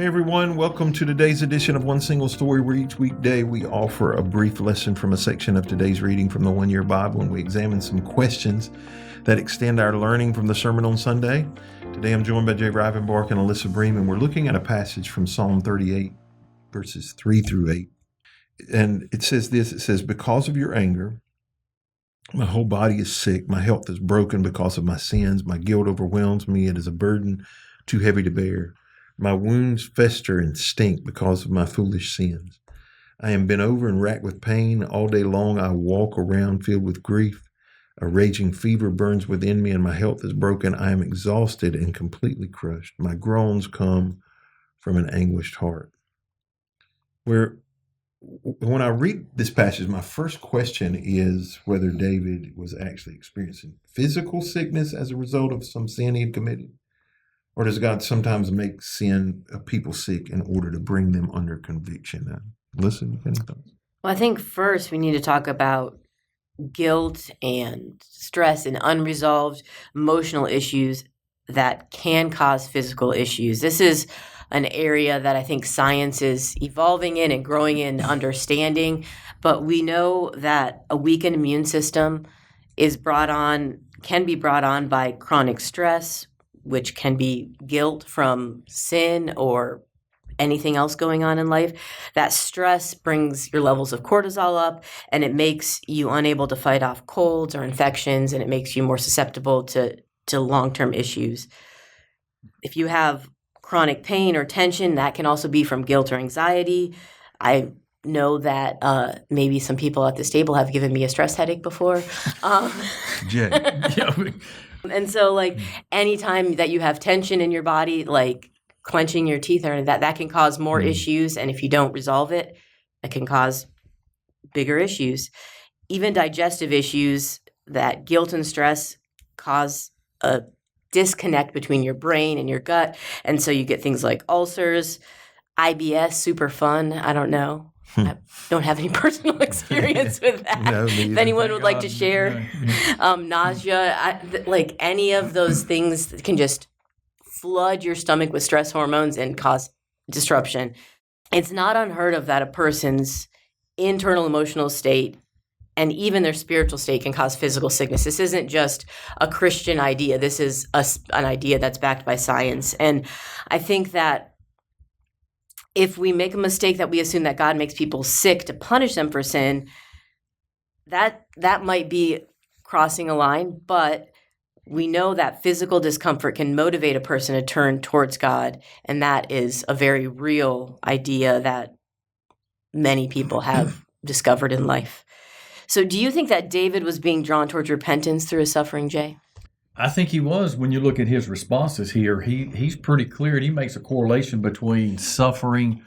Hey everyone, welcome to today's edition of One Single Story, where each weekday we offer a brief lesson from a section of today's reading from the One Year Bible, and we examine some questions that extend our learning from the sermon on Sunday. Today I'm joined by Rivenbark and Alyssa Bream, and we're looking at a passage from Psalm 38, verses 3 through 8. And it says this, it says, "Because of your anger, my whole body is sick, my health is broken because of my sins, my guilt overwhelms me, it is a burden too heavy to bear. My wounds fester and stink because of my foolish sins. I am bent over and racked with pain. All day long I walk around filled with grief. A raging fever burns within me and my health is broken. I am exhausted and completely crushed. My groans come from an anguished heart." When I read this passage, my first question is whether David was actually experiencing physical sickness as a result of some sin he had committed. Or does God sometimes make people sick in order to bring them under conviction? Listen, any thoughts? Well, I think first we need to talk about guilt and stress and unresolved emotional issues that can cause physical issues. This is an area that I think science is evolving in and growing in understanding, but we know that a weakened immune system can be brought on by chronic stress, which can be guilt from sin or anything else going on in life. That stress brings your levels of cortisol up, and it makes you unable to fight off colds or infections, and it makes you more susceptible to long-term issues. If you have chronic pain or tension, that can also be from guilt or anxiety. I know that maybe some people at this table have given me a stress headache before. Jay. And so, anytime that you have tension in your body, like clenching your teeth, or that can cause more issues. And if you don't resolve it, it can cause bigger issues. Even digestive issues, that guilt and stress cause a disconnect between your brain and your gut. And so you get things like ulcers, IBS, super fun. I don't know. I don't have any personal experience with that. No, if anyone would like to share, nausea, any of those things can just flood your stomach with stress hormones and cause disruption. It's not unheard of that a person's internal emotional state and even their spiritual state can cause physical sickness. This isn't just a Christian idea. This is an idea that's backed by science. And I think that if we make a mistake that we assume that God makes people sick to punish them for sin, that might be crossing a line, but we know that physical discomfort can motivate a person to turn towards God, and that is a very real idea that many people have discovered in life. So do you think that David was being drawn towards repentance through his suffering, Jay? I think he was. When you look at his responses here, he's pretty clear, and he makes a correlation between suffering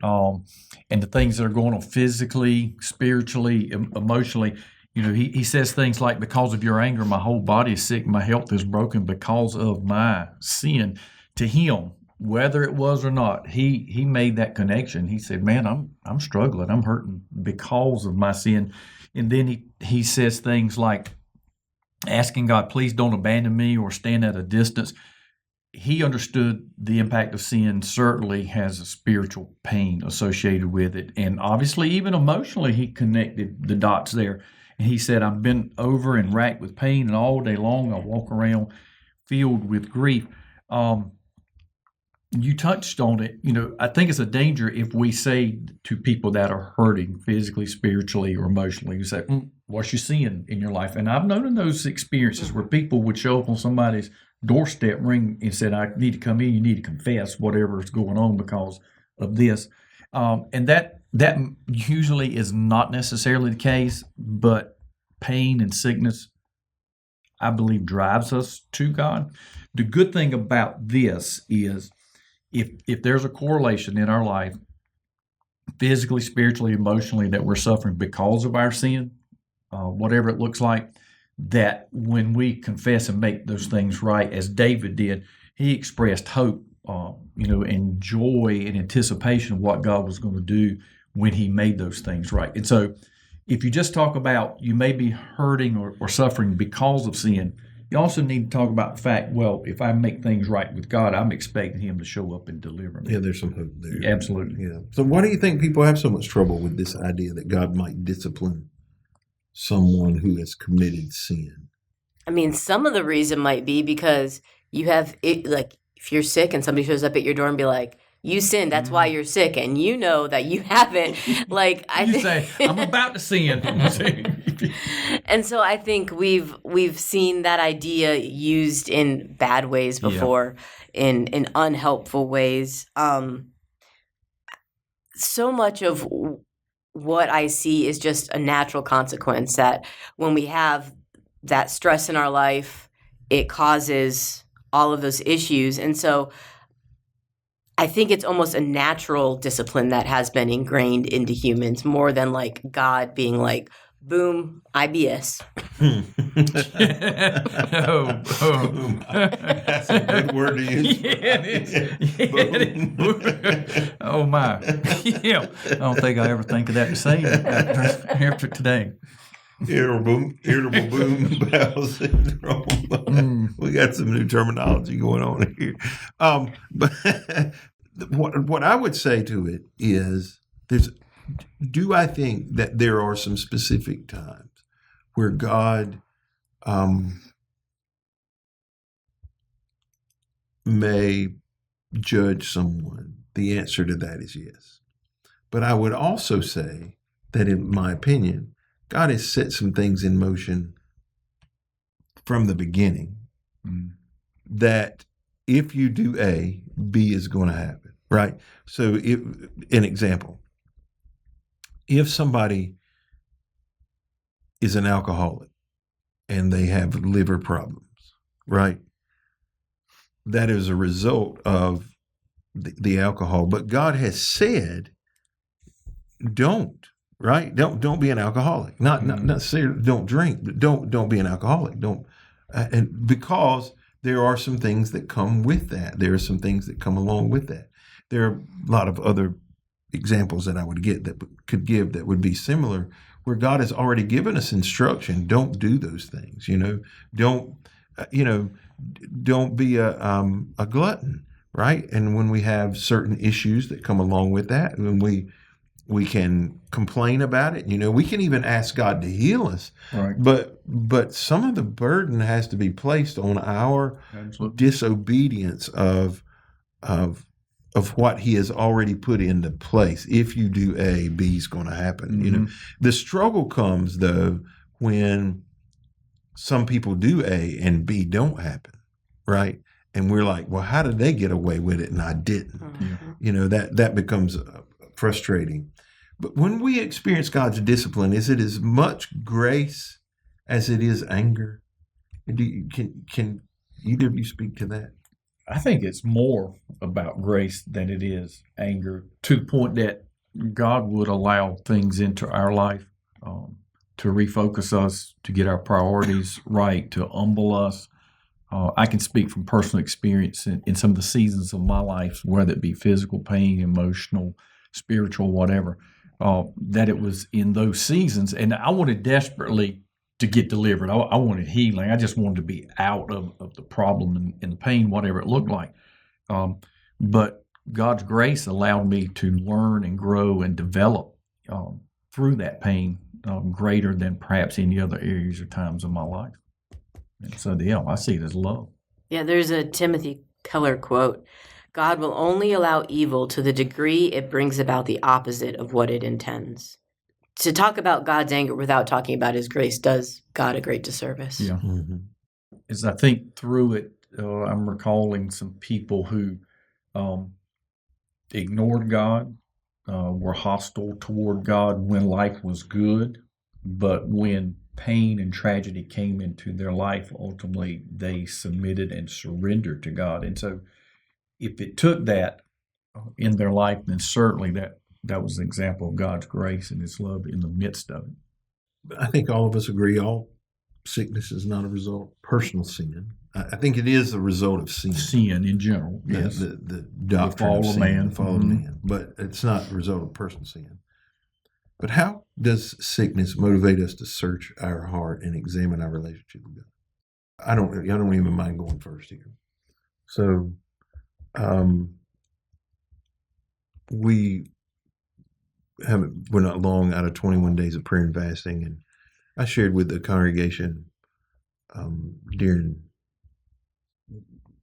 and the things that are going on physically, spiritually, emotionally. You know, he says things like, "Because of your anger, my whole body is sick, my health is broken because of my sin." To him, whether it was or not, he made that connection. He said, "Man, I'm struggling, I'm hurting because of my sin." And then he says things like, asking God, "Please don't abandon me or stand at a distance." He understood the impact of sin certainly has a spiritual pain associated with it. And obviously, even emotionally, he connected the dots there. And he said, "I've been over and racked with pain, and all day long I walk around filled with grief." You touched on it. You know, I think it's a danger if we say to people that are hurting physically, spiritually, or emotionally, you say, "What's your sin in your life?" And I've known those experiences where people would show up on somebody's doorstep, ring, and said, "I need to come in. You need to confess whatever is going on because of this." And that usually is not necessarily the case, but pain and sickness, I believe, drives us to God. The good thing about this is if there's a correlation in our life, physically, spiritually, emotionally, that we're suffering because of our sin, whatever it looks like, that when we confess and make those things right, as David did, he expressed hope, and joy and anticipation of what God was going to do when he made those things right. And so if you just talk about you may be hurting or suffering because of sin, you also need to talk about the fact, well, if I make things right with God, I'm expecting Him to show up and deliver me. Yeah, there's some hope there. Absolutely. Yeah. So why do you think people have so much trouble with this idea that God might discipline someone who has committed sin? I mean, some of the reason might be because you have it, like, if you're sick and somebody shows up at your door and be like, you sinned, that's why you're sick, and you know that you haven't. Like, You say, I'm about to sin. And so I think we've seen that idea used in bad ways before, in unhelpful ways. So much of what I see is just a natural consequence that when we have that stress in our life, it causes all of those issues. And so I think it's almost a natural discipline that has been ingrained into humans more than like God being like, boom, IBS. That's a good word to use. Yeah, it is. Oh, my. Yeah. I don't think I ever think of that to say after today. Irritable boom bowel syndrome. We got some new terminology going on here. But what I would say to it is, do I think that there are some specific times where God may judge someone? The answer to that is yes. But I would also say that, in my opinion, God has set some things in motion from the beginning that if you do A, B is going to happen, right? So, an example, if somebody is an alcoholic and they have liver problems, right? That is a result of the alcohol. But God has said, don't. Right? Don't be an alcoholic. Not necessarily don't drink, but don't be an alcoholic. And because there are some things that come with that. There are some things that come along with that. There are a lot of other examples that I would could give that would be similar, where God has already given us instruction. Don't do those things. Don't be a glutton. Right? And when we have certain issues that come along with that, and we can complain about it. We can even ask God to heal us. Right. But some of the burden has to be placed on our disobedience of what He has already put into place. If you do A, B is going to happen. The struggle comes though when some people do A and B don't happen, right? And we're like, well, how did they get away with it and I didn't? That becomes frustrating. But when we experience God's discipline, is it as much grace as it is anger? Can either of you speak to that? I think it's more about grace than it is anger, to the point that God would allow things into our life to refocus us, to get our priorities right, to humble us. I can speak from personal experience in some of the seasons of my life, whether it be physical pain, emotional, spiritual, whatever, that it was in those seasons. And I wanted desperately to get delivered. I wanted healing. I just wanted to be out of the problem and the pain, whatever it looked like. But God's grace allowed me to learn and grow and develop through that pain greater than perhaps any other areas or times of my life. And so, I see it as love. Yeah, there's a Timothy Keller quote: God will only allow evil to the degree it brings about the opposite of what it intends. To talk about God's anger without talking about His grace does God a great disservice. Yeah. As I think through it, I'm recalling some people who ignored God, were hostile toward God when life was good, but when pain and tragedy came into their life, ultimately they submitted and surrendered to God. And so if it took that in their life, then certainly that was an example of God's grace and His love in the midst of it. I think all of us agree all sickness is not a result of personal sin. I think it is a result of sin. Sin in general, yes. The doctrine of sin, man. The fall of man. But it's not a result of personal sin. But how does sickness motivate us to search our heart and examine our relationship with God? I don't even mind going first here. So, we're not long out of 21 days of prayer and fasting, and I shared with the congregation during,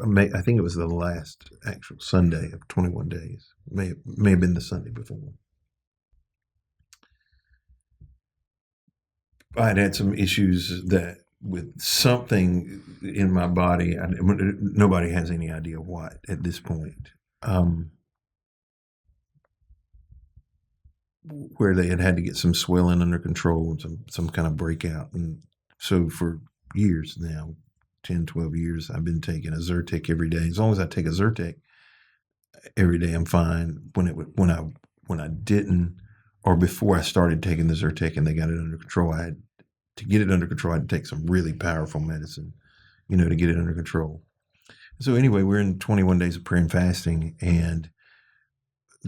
I think it was the last actual Sunday of 21 days. May have been the Sunday before. I had some issues that with something in my body. Nobody has any idea what at this point. Where they had to get some swelling under control and some kind of breakout. And so for years now, 10, 12 years, I've been taking a Zyrtec every day. As long as I take a Zyrtec every day, I'm fine. When I didn't, or before I started taking the Zyrtec and they got it under control, to get it under control, I had to take some really powerful medicine, to get it under control. So anyway, we're in 21 days of prayer and fasting, and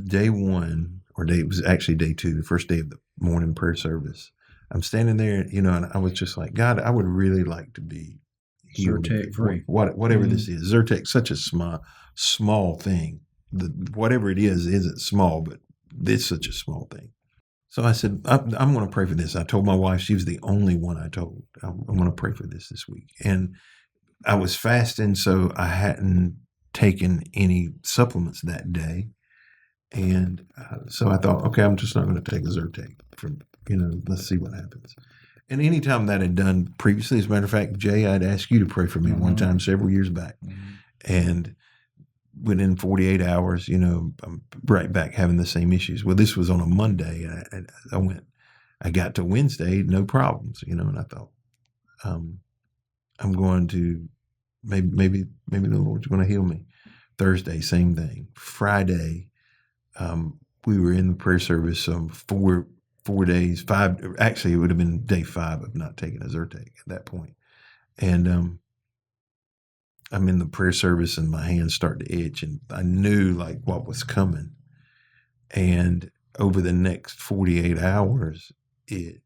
day one, it was actually day two, the first day of the morning prayer service. I'm standing there, and I was just like, God, I would really like to be healed. Zyrtec free. Whatever this is. Zyrtec's such a small thing. Whatever it is isn't small, but it's such a small thing. So I said, I'm going to pray for this. I told my wife, she was the only one I told. I'm going to pray for this week. And I was fasting, so I hadn't taken any supplements that day. And so I thought, okay, I'm just not going to take a Zyrtec. Let's see what happens. And anytime that had done previously, as a matter of fact, Jay, I'd asked you to pray for me one time several years back. And within 48 hours, I'm right back having the same issues. Well, this was on a Monday. I got to Wednesday, no problems, and I thought, I'm going to, maybe the Lord's going to heal me. Thursday, same thing. Friday, we were in the prayer service 4 days, actually it would have been day 5 of not taking a Zyrtec at that point. And I'm in the prayer service and my hands start to itch, and I knew like what was coming. And over the next 48 hours, it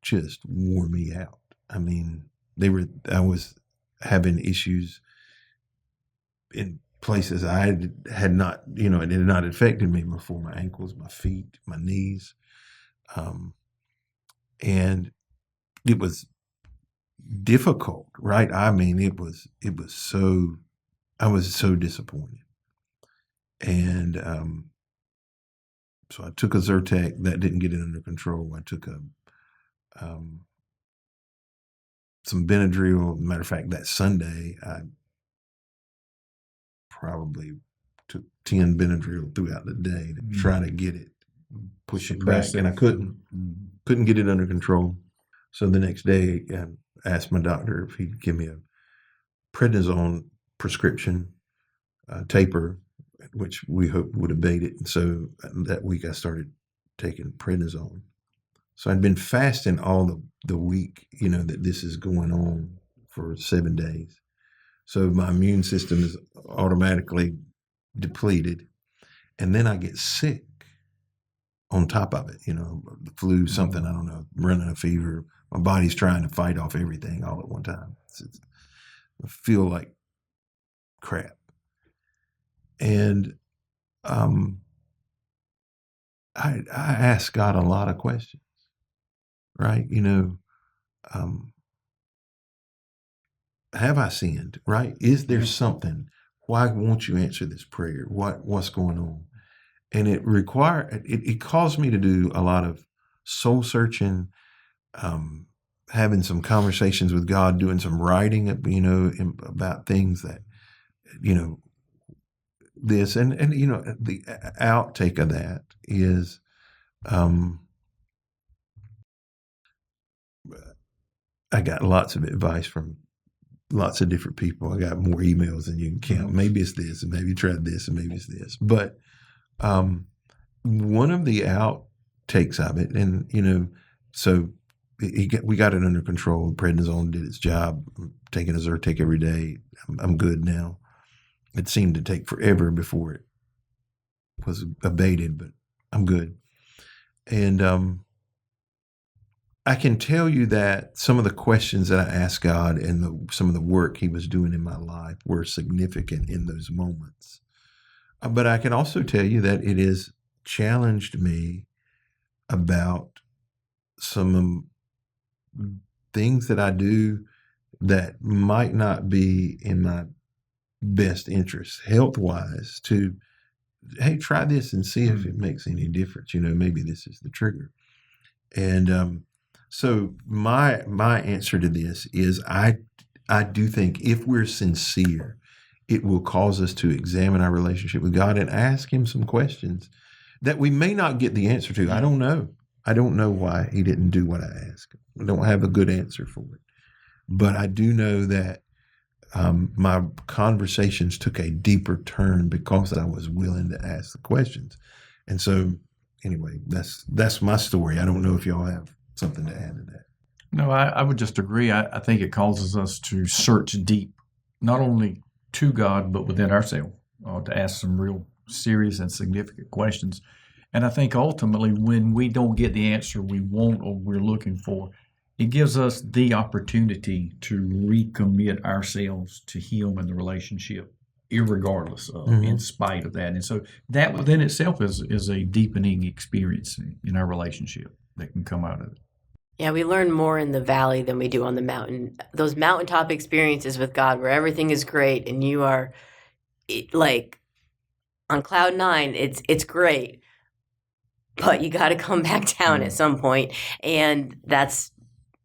just wore me out. I mean, I was having issues in places I had not, it had not affected me before: my ankles, my feet, my knees. And it was difficult, right? I mean, it was so, I was so disappointed. And so I took a Zyrtec. That didn't get it under control. I took some Benadryl. Matter of fact, that Sunday, I probably took 10 Benadryl throughout the day to try to get it, push it back, and I couldn't get it under control. So the next day, I asked my doctor if he'd give me a prednisone prescription, taper, which we hoped would abate it. And so that week I started taking prednisone. So I'd been fasting all the week, that this is going on, for 7 days. So my immune system is automatically depleted. And then I get sick on top of it, the flu, something, I don't know, running a fever. My body's trying to fight off everything all at one time. I feel like crap. And I asked God a lot of questions, right? Have I sinned, right? Is there something? Why won't you answer this prayer? What's going on? And it caused me to do a lot of soul searching, having some conversations with God, doing some writing, about things that, this and the outtake of that is, I got lots of advice from lots of different people. I got more emails than you can count. Maybe it's this, and maybe try this, and maybe it's this. But one of the outtakes of it, and so we got it under control. Prednisone did its job. I'm taking a Zyrtec every day. I'm good now. It seemed to take forever before it was abated, but I'm good. And I can tell you that some of the questions that I asked God and some of the work He was doing in my life were significant in those moments. But I can also tell you that it has challenged me about some things that I do that might not be in my best interest health-wise to, hey, try this and see if it makes any difference. Maybe this is the trigger. And so my answer to this is I do think if we're sincere, it will cause us to examine our relationship with God and ask Him some questions that we may not get the answer to. I don't know. I don't know why He didn't do what I asked. I don't have a good answer for it. But I do know that my conversations took a deeper turn because I was willing to ask the questions. And so, anyway, that's my story. I don't know if y'all have something to add to that. No, I would just agree. I think it causes us to search deep, not only to God, but within ourselves, to ask some real serious and significant questions. And I think ultimately, when we don't get the answer we want or we're looking for, it gives us the opportunity to recommit ourselves to Him and the relationship, irregardless of, in spite of that. And so that within itself is a deepening experience in our relationship that can come out of it. Yeah, we learn more in the valley than we do on the mountain. Those mountaintop experiences with God where everything is great and you are like on cloud nine, it's great. But you got to come back down at some point, and that's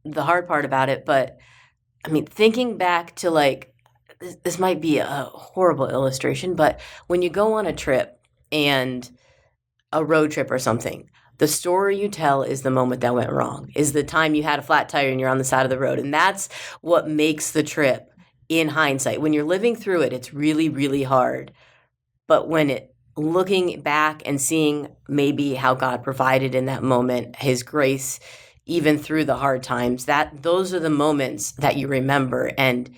the hard part about it. But I mean, thinking back to like this might be a horrible illustration, but when you go on a trip and a road trip or something, the story you tell is the moment that went wrong, is the time you had a flat tire and you're on the side of the road. And that's what makes the trip in hindsight. When you're living through it, it's really, really hard. But looking back and seeing maybe how God provided in that moment, His grace, even through the hard times, those are the moments that you remember. And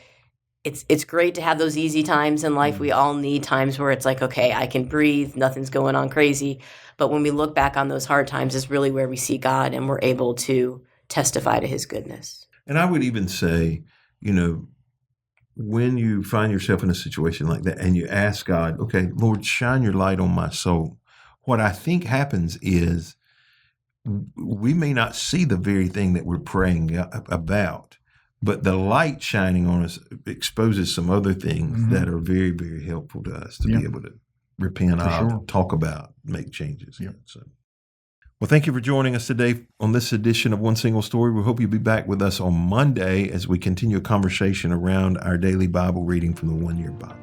it's great to have those easy times in life. We all need times where it's like, okay, I can breathe, nothing's going on crazy. But when we look back on those hard times is really where we see God and we're able to testify to His goodness. And I would even say, when you find yourself in a situation like that and you ask God, okay, Lord, shine your light on my soul. What I think happens is we may not see the very thing that we're praying about, but the light shining on us exposes some other things that are very, very helpful to us to be able to repent of, talk about, make changes. So, well, thank you for joining us today on this edition of One Single Story. We hope you'll be back with us on Monday as we continue a conversation around our daily Bible reading from the One Year Bible.